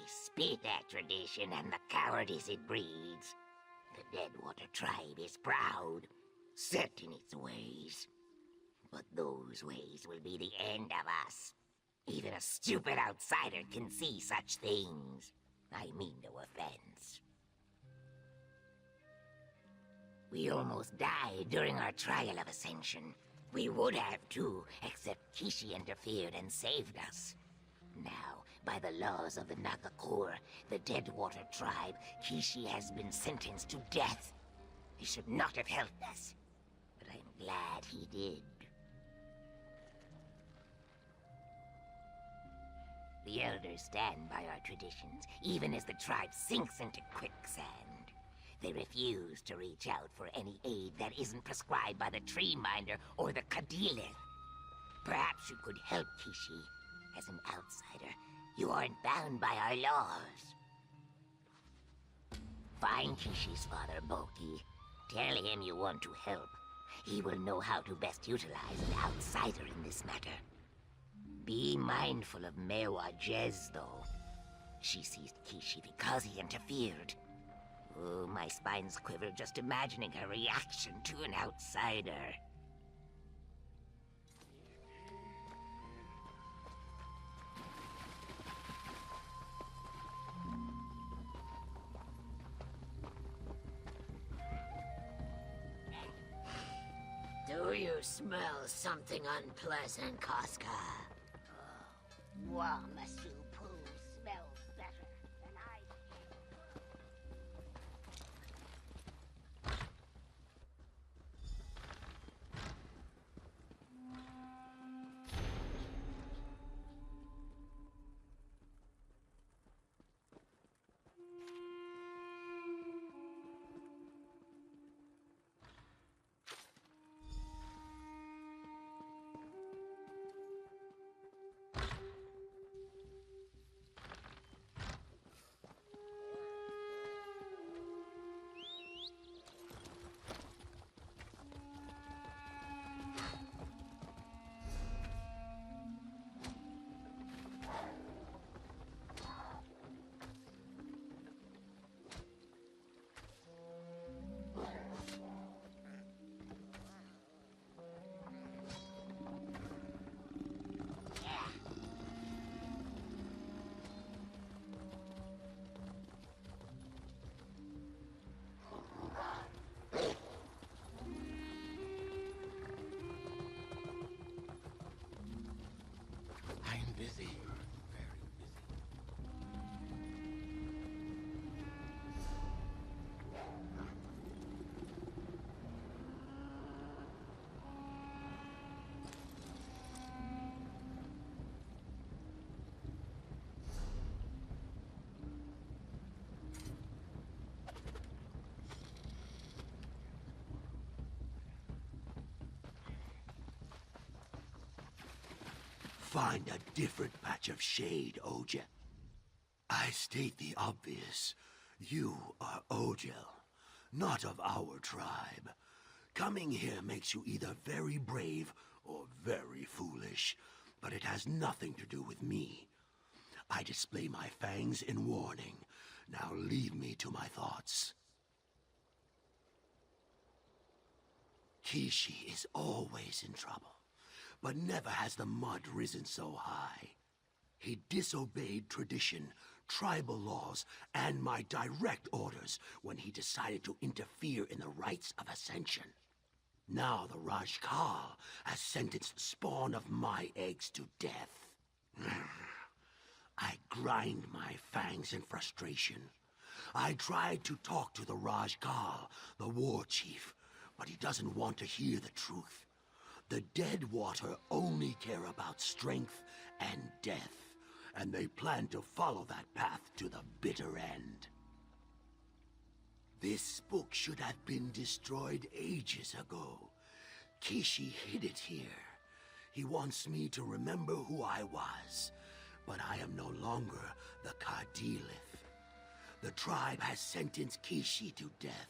spit at tradition and the cowardice it breeds. The Deadwater tribe is proud, set in its ways. But those ways will be the end of us. Even a stupid outsider can see such things. I mean no offense. We almost died during our trial of ascension. We would have too, except Kishi interfered and saved us. Now, by the laws of the Nakakur, the Deadwater tribe, Kishi has been sentenced to death. He should not have helped us, but I'm glad he did. The elders stand by our traditions, even as the tribe sinks into quicksand. They refuse to reach out for any aid that isn't prescribed by the Tree Minder or the Kadilith. Perhaps you could help Kishi. As an outsider, you aren't bound by our laws. Find Kishi's father, Boki. Tell him you want to help. He will know how to best utilize an outsider in this matter. Be mindful of Mewa Jez, though. She seized Kishi because he interfered. Oh, my spines quiver just imagining her reaction to an outsider. Do you smell something unpleasant, Casca? Wamasu poo smells better than I Busy. Very busy. Find a different patch of shade, Ojel. I state the obvious. You are Ojel, not of our tribe. Coming here makes you either very brave or very foolish, but it has nothing to do with me. I display my fangs in warning. Now leave me to my thoughts. Kishi is always in trouble. But never has the mud risen so high. He disobeyed tradition, tribal laws, and my direct orders when he decided to interfere in the rites of ascension. Now the Rajkal has sentenced the spawn of my eggs to death. I grind my fangs in frustration. I tried to talk to the Rajkal, the war chief, but he doesn't want to hear the truth. The Deadwater only care about strength and death, and they plan to follow that path to the bitter end. This book should have been destroyed ages ago. Kishi hid it here. He wants me to remember who I was, but I am no longer the Kadilith. The tribe has sentenced Kishi to death.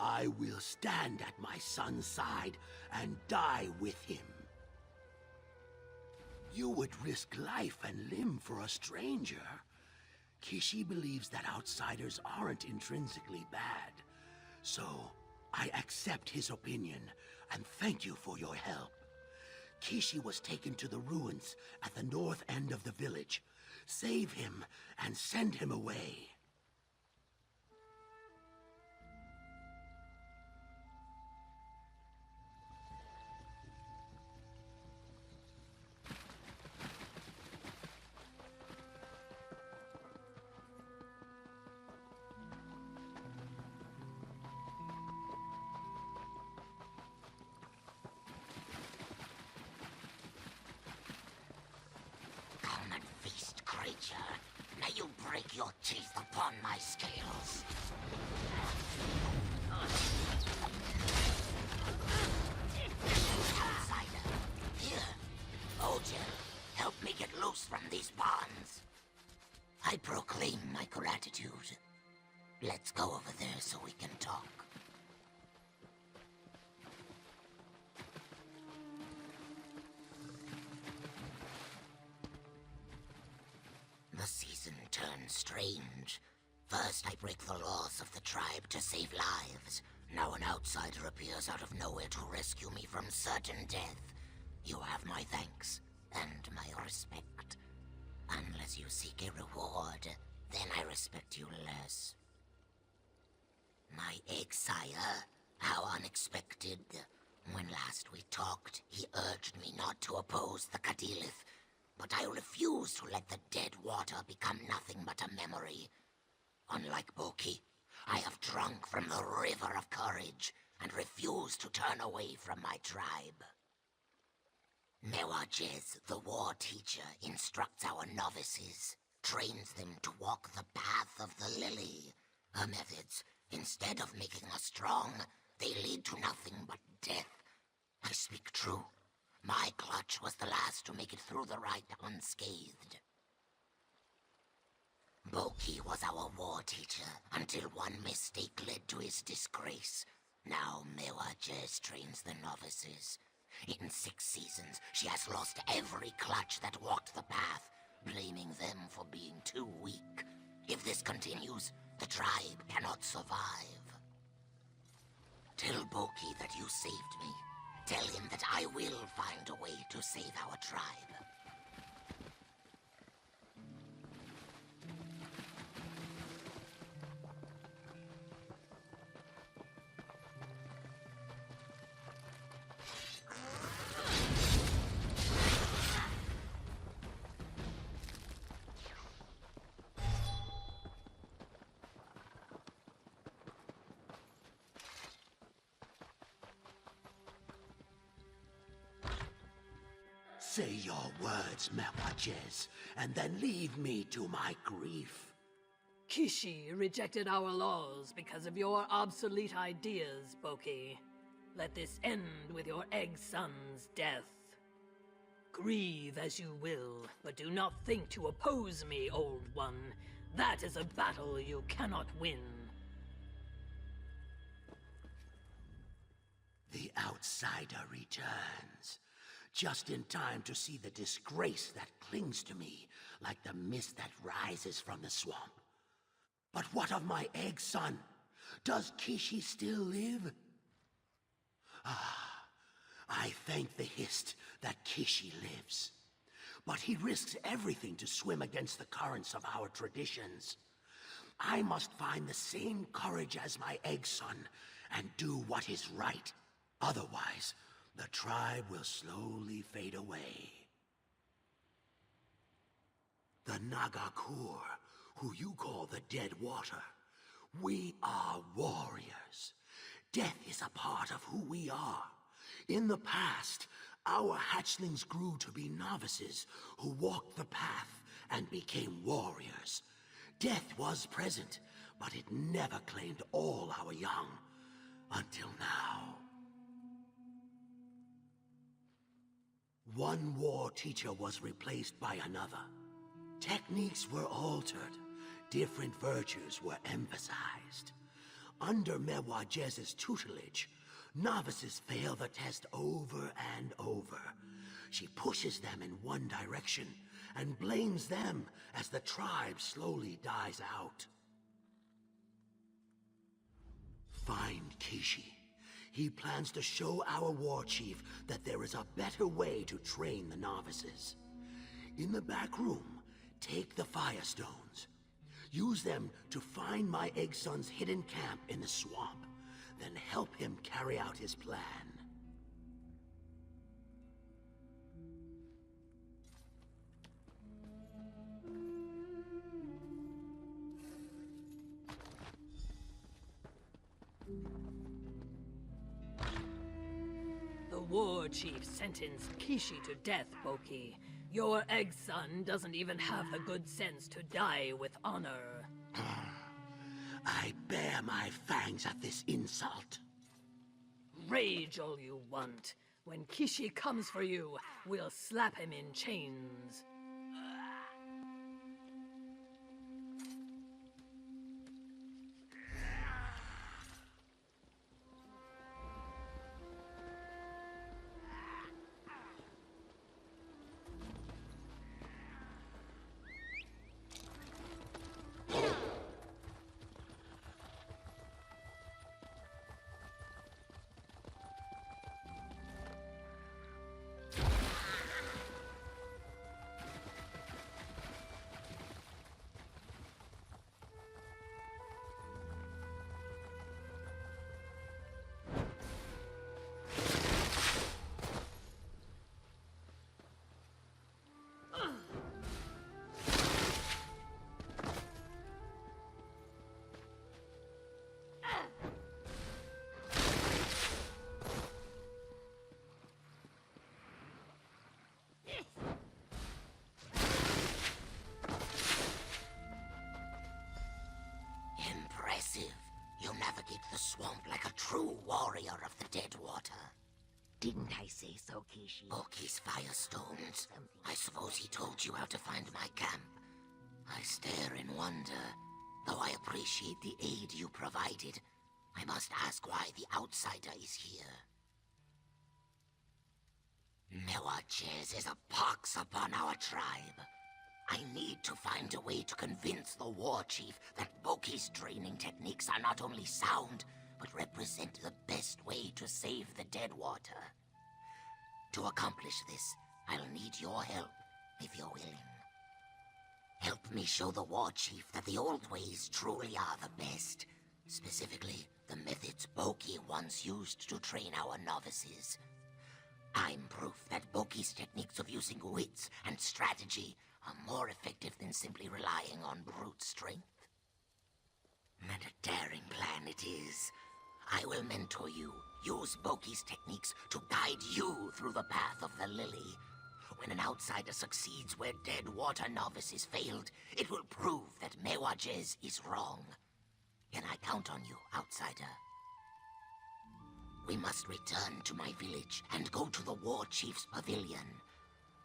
I will stand at my son's side and die with him. You would risk life and limb for a stranger. Kishi believes that outsiders aren't intrinsically bad. So, I accept his opinion, and thank you for your help. Kishi was taken to the ruins at the north end of the village. Save him, and send him away. Come and feast, creature. May you break your teeth upon my scales. Outsider, here. Ogel, help me get loose from these bonds. I proclaim my gratitude. Let's go over there so we can talk. The season turns strange. First, I break the laws of the tribe to save lives. Now an outsider appears out of nowhere to rescue me from certain death. You have my thanks and my respect. Unless you seek a reward, then I respect you less. My egg-sire, how unexpected. When last we talked, he urged me not to oppose the Cadilith, but I refuse to let the dead water become nothing but a memory. Unlike Boki, I have drunk from the river of courage and refuse to turn away from my tribe. Mewajez, the war teacher, instructs our novices, trains them to walk the path of the lily. Her methods, instead of making us strong, they lead to nothing but death. I speak true. My clutch was the last to make it through the rite unscathed. Boki was our war teacher until one mistake led to his disgrace. Now Mewajez trains the novices. In 6 seasons, she has lost every clutch that walked the path, blaming them for being too weak. If this continues, the tribe cannot survive. Tell Boki that you saved me. Tell him that I will find a way to save our tribe. Say your words, Mewajez, and then leave me to my grief. Kishi rejected our laws because of your obsolete ideas, Boki. Let this end with your egg-son's death. Grieve as you will, but do not think to oppose me, old one. That is a battle you cannot win. The outsider returns, just in time to see the disgrace that clings to me like the mist that rises from the swamp. But what of my egg son? Does Kishi still live? I thank the Hist that Kishi lives. But he risks everything to swim against the currents of our traditions. I must find the same courage as my egg son and do what is right. Otherwise, the tribe will slowly fade away. The Nagakur, who you call the Dead Water, we are warriors. Death is a part of who we are. In the past, our hatchlings grew to be novices who walked the path and became warriors. Death was present, but it never claimed all our young, until now. One war teacher was replaced by another. Techniques were altered. Different virtues were emphasized. Under Mewajez's tutelage, novices fail the test over and over. She pushes them in one direction and blames them as the tribe slowly dies out. Find Kishi. He plans to show our war chief that there is a better way to train the novices. In the back room, take the Firestones. Use them to find my egg son's hidden camp in the swamp. Then help him carry out his plan. The war chief sentenced Kishi to death, Boki. Your egg son doesn't even have the good sense to die with honor. I bear my fangs at this insult. Rage all you want. When Kishi comes for you, we'll slap him in chains. Impressive. You navigate the swamp like a true warrior of the dead water. Didn't I say so, Kishi? Boki's Firestones. I suppose he told you how to find my camp. I stare in wonder. Though I appreciate the aid you provided, I must ask why the outsider is here. Mewajez is a pox upon our tribe. I need to find a way to convince the war chief that Boki's training techniques are not only sound, but represent the best way to save the dead water. To accomplish this, I'll need your help, if you're willing. Help me show the war chief that the old ways truly are the best. Specifically, the methods Boki once used to train our novices. I'm proof that Boki's techniques of using wits and strategy are more effective than simply relying on brute strength. And a daring plan it is. I will mentor you, use Boki's techniques to guide you through the path of the lily. When an outsider succeeds where dead water novices failed, it will prove that Mewajez is wrong. Can I count on you, outsider? We must return to my village and go to the war chief's pavilion.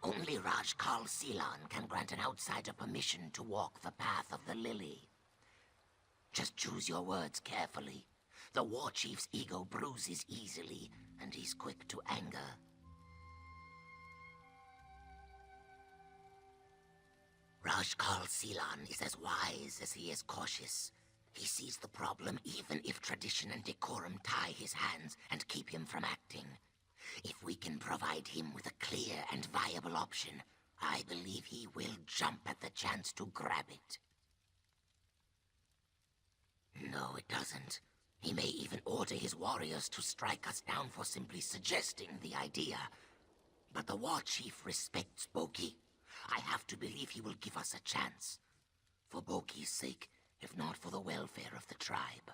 Only Rajkal Silan can grant an outsider permission to walk the path of the lily. Just choose your words carefully. The war chief's ego bruises easily, and he's quick to anger. Rajkal Silan is as wise as he is cautious. He sees the problem even if tradition and decorum tie his hands and keep him from acting. If we can provide him with a clear and viable option, I believe he will jump at the chance to grab it. No, it doesn't. He may even order his warriors to strike us down for simply suggesting the idea. But the war chief respects Boki. I have to believe he will give us a chance. For Boki's sake, if not for the welfare of the tribe.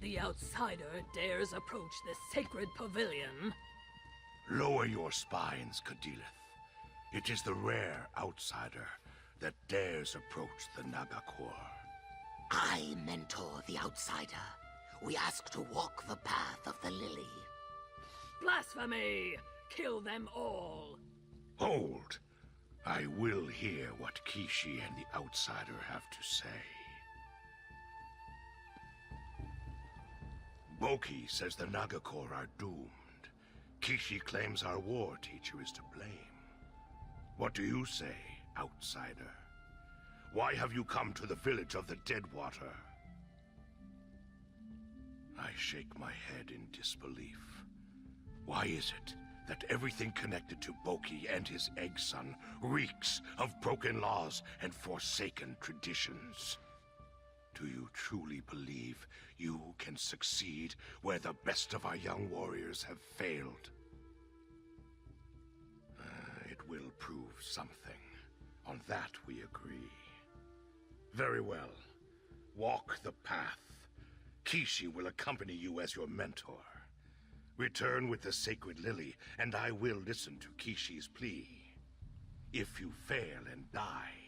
the outsider dares approach this sacred pavilion... Lower your spines, Kadilith. It is the rare outsider that dares approach the Nagakor. I mentor the outsider. We ask to walk the path of the lily. Blasphemy! Kill them all! Hold! I will hear what Kishi and the outsider have to say. Boki says the Nagakor are doomed. Kishi claims our war teacher is to blame. What do you say, outsider? Why have you come to the village of the Deadwater? I shake my head in disbelief. Why is it that everything connected to Boki and his egg son reeks of broken laws and forsaken traditions? Do you truly believe you can succeed where the best of our young warriors have failed? It will prove something. On that we agree. Very well. Walk the path. Kishi will accompany you as your mentor. Return with the sacred lily, and I will listen to Kishi's plea. If you fail and die,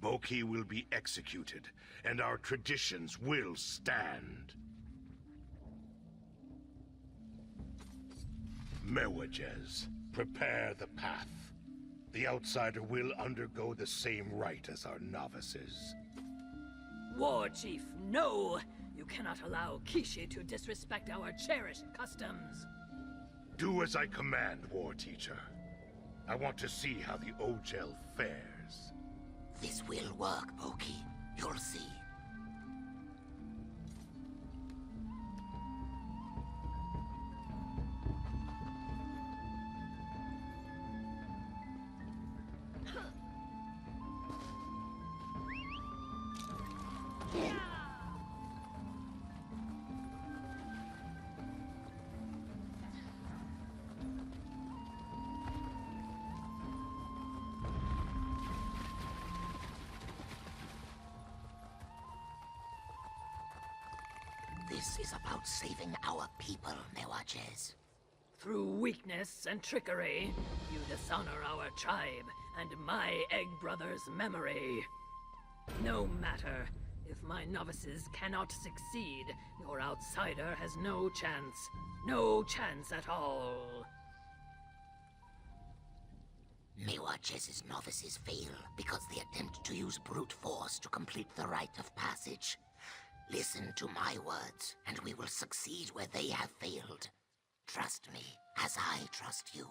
Boki will be executed, and our traditions will stand. Mewajez, prepare the path. The outsider will undergo the same rite as our novices. War Chief, no! You cannot allow Kishi to disrespect our cherished customs. Do as I command, War Teacher. I want to see how the Ogel fares. This will work, Boki. You'll see. This is about saving our people, Mewajez. Through weakness and trickery, you dishonor our tribe and my egg brother's memory. No matter. If my novices cannot succeed, your outsider has no chance. No chance at all. Mewajez's novices fail because they attempt to use brute force to complete the rite of passage. Listen to my words, and we will succeed where they have failed. Trust me, as I trust you.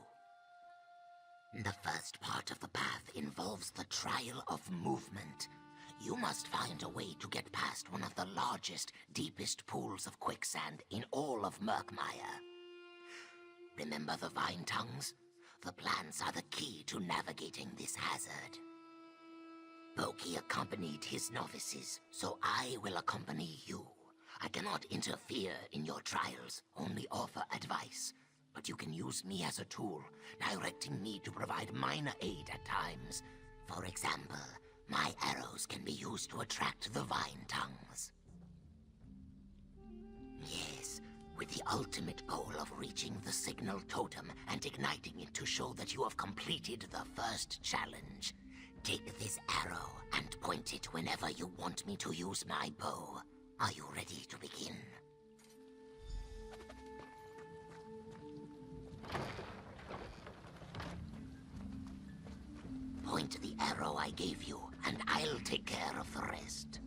The first part of the path involves the trial of movement. You must find a way to get past one of the largest, deepest pools of quicksand in all of Murkmire. Remember the vine tongues? The plants are the key to navigating this hazard. Boki accompanied his novices, so I will accompany you. I cannot interfere in your trials, only offer advice. But you can use me as a tool, directing me to provide minor aid at times. For example, my arrows can be used to attract the vine tongues. Yes, with the ultimate goal of reaching the signal totem and igniting it to show that you have completed the first challenge. Take this arrow and point it whenever you want me to use my bow. Are you ready to begin? Point the arrow I gave you, and I'll take care of the rest.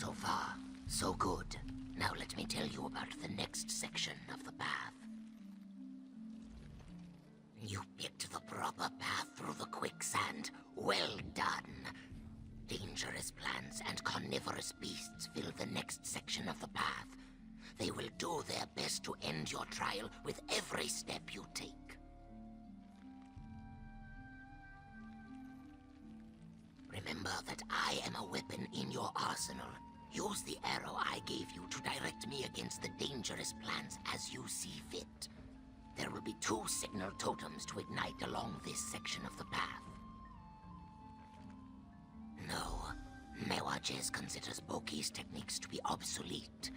So far, so good. Now let me tell you about the next section of the path. You picked the proper path through the quicksand. Well done. Dangerous plants and carnivorous beasts fill the next section of the path. They will do their best to end your trial with every step you take. Remember that I am a weapon in your arsenal. Use the arrow I gave you to direct me against the dangerous plants as you see fit. There will be 2 signal totems to ignite along this section of the path. No, Mewajez considers Boki's techniques to be obsolete.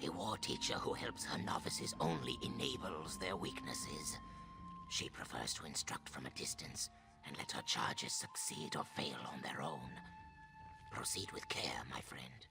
A war teacher who helps her novices only enables their weaknesses. She prefers to instruct from a distance and let her charges succeed or fail on their own. Proceed with care, my friend.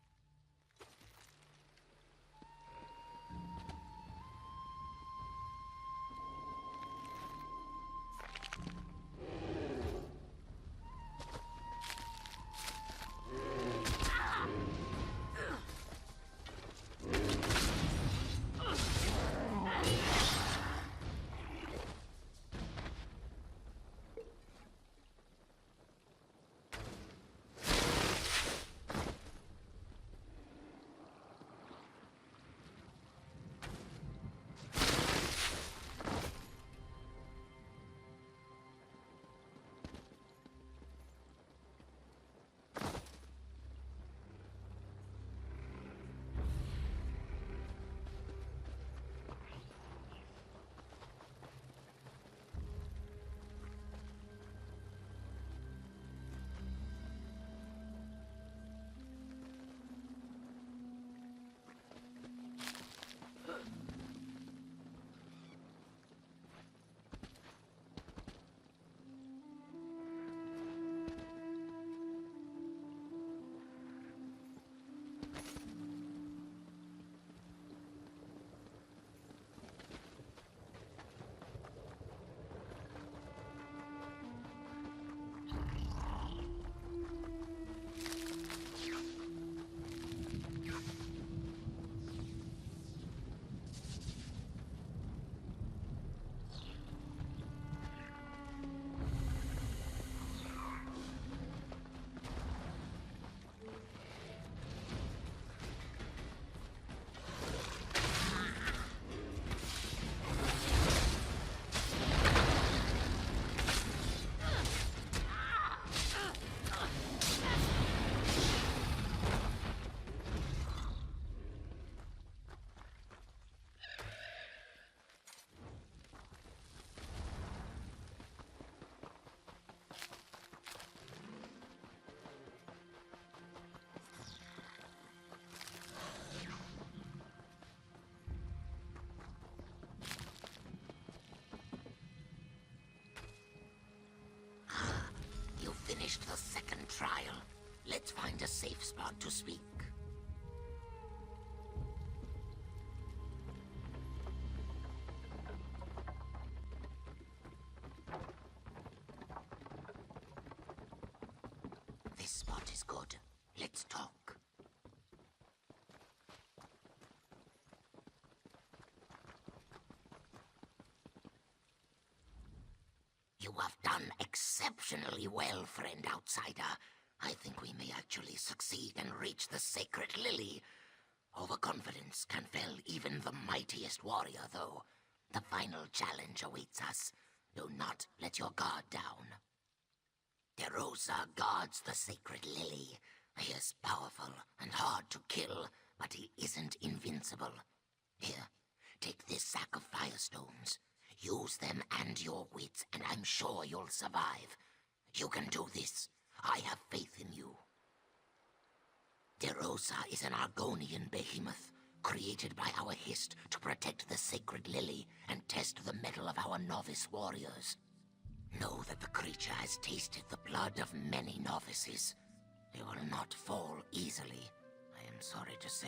Finished the second trial. Let's find a safe spot to speak. This spot is good. Let's talk. You have done exceptionally well, friend outsider. I think we may actually succeed and reach the sacred lily. Overconfidence can fell even the mightiest warrior, though. The final challenge awaits us. Do not let your guard down. DeRosa guards the sacred lily. He is powerful and hard to kill, but he isn't invincible. Here, take this sack of firestones. Use them and your wits, and I'm sure you'll survive. You can do this. I have faith in you. DeRosa is an Argonian behemoth, created by our Hist to protect the sacred lily and test the mettle of our novice warriors. Know that the creature has tasted the blood of many novices. They will not fall easily, I am sorry to say.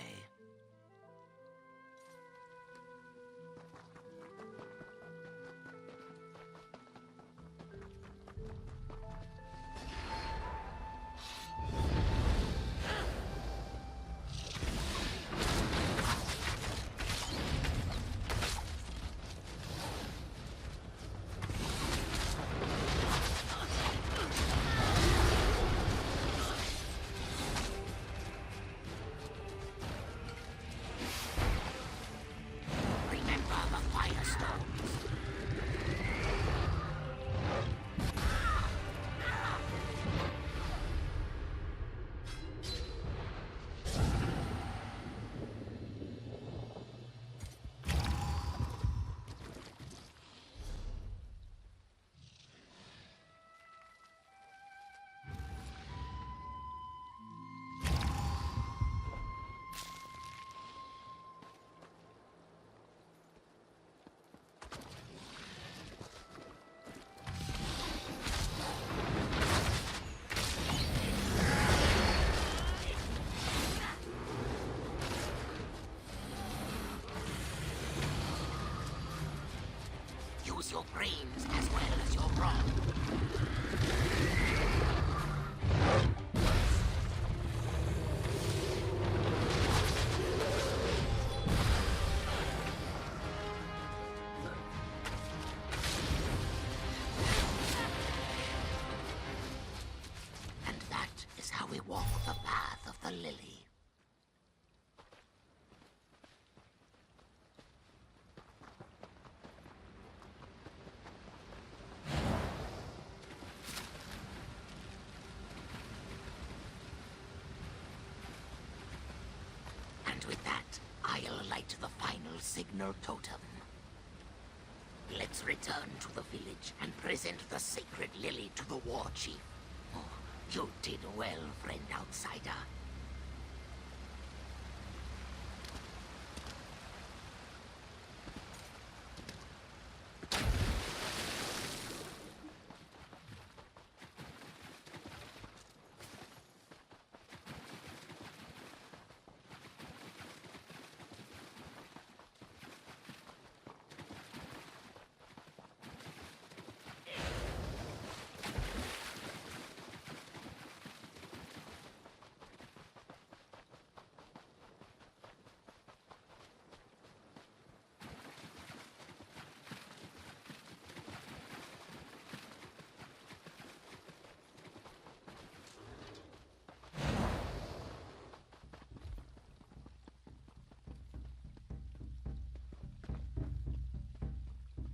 use your brains as well as your brawn. And that is how we walk the path of the lily. And with that, I'll light the final signal totem. Let's return to the village and present the sacred lily to the war chief. Oh, you did well, friend outsider.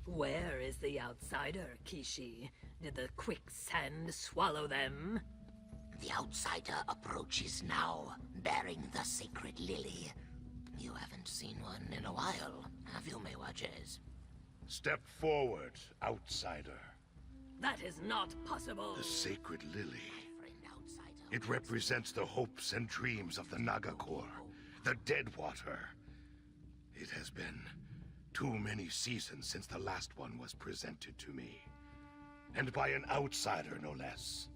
Where is the outsider, Kishi? Did the quicksand swallow them? The outsider approaches now, bearing the sacred lily. You haven't seen one in a while, have you, Mewajez? Step forward, outsider. That is not possible! The sacred lily. Friend outsider. It represents the hopes and dreams of the Nagakor, the Deadwater. It has been too many seasons since the last one was presented to me. And by an outsider, no less.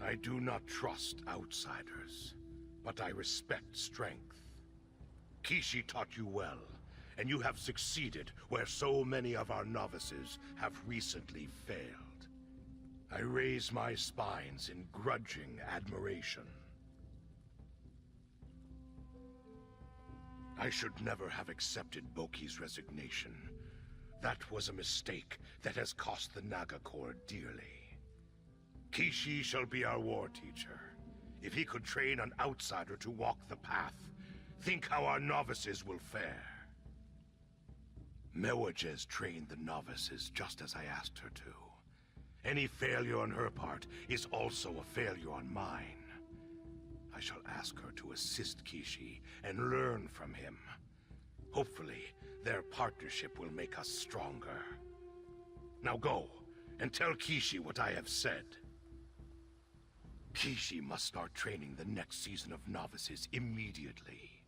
I do not trust outsiders, but I respect strength. Kishi taught you well, and you have succeeded where so many of our novices have recently failed. I raise my spines in grudging admiration. I should never have accepted Boki's resignation. That was a mistake that has cost the Nagakor dearly. Kishi shall be our war teacher. If he could train an outsider to walk the path, think how our novices will fare. Mewajez trained the novices just as I asked her to. Any failure on her part is also a failure on mine. I shall ask her to assist Kishi and learn from him. Hopefully, their partnership will make us stronger. Now go, and tell Kishi what I have said. Kishi must start training the next season of novices immediately.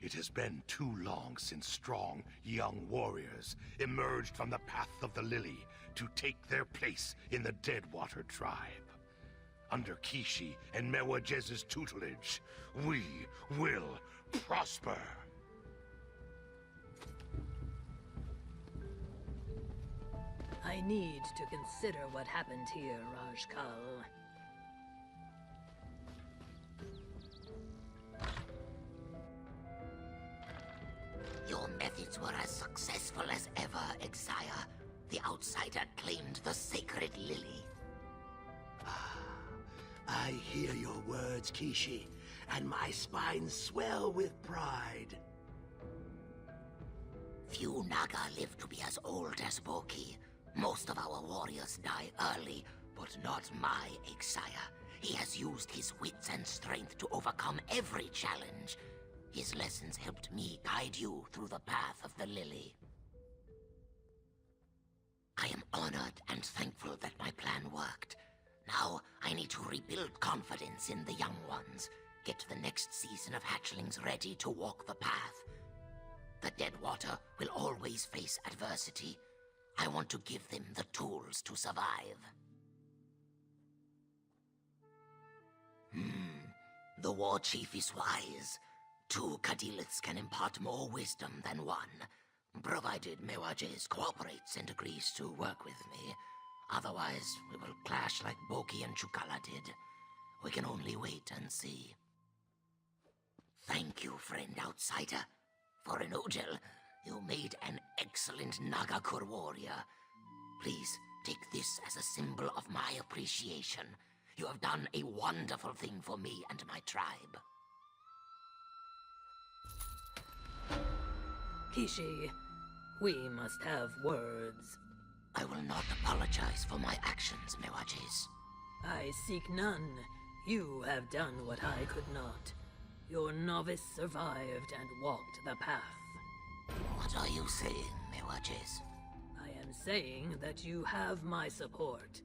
It has been too long since strong, young warriors emerged from the path of the lily to take their place in the Deadwater tribe. Under Kishi and Mewajez's tutelage, we will prosper. I need to consider what happened here, Rajkal. Your methods were as successful as ever, Exire. The outsider claimed the sacred lily. I hear your words, Kishi, and my spine swell with pride. Few Naga live to be as old as Boki. Most of our warriors die early, but not my Exire. He has used his wits and strength to overcome every challenge. His lessons helped me guide you through the path of the lily. I am honored and thankful that my plan worked. Now, I need to rebuild confidence in the young ones. Get the next season of hatchlings ready to walk the path. The Deadwater will always face adversity. I want to give them the tools to survive. The war chief is wise. Two Kadiliths can impart more wisdom than one. Provided Mewajes cooperates and agrees to work with me. Otherwise, we will clash like Boki and Chukala did. We can only wait and see. Thank you, friend outsider. For an Ojel, you made an excellent Nagakur warrior. Please take this as a symbol of my appreciation. You have done a wonderful thing for me and my tribe. Kishi, we must have words. I will not apologize for my actions, Mewajes. I seek none. You have done what I could not. Your novice survived and walked the path. What are you saying, Mewajes? I am saying that you have my support.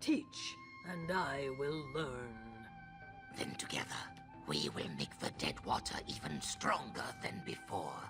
Teach, and I will learn. Then together, we will make the dead water even stronger than before.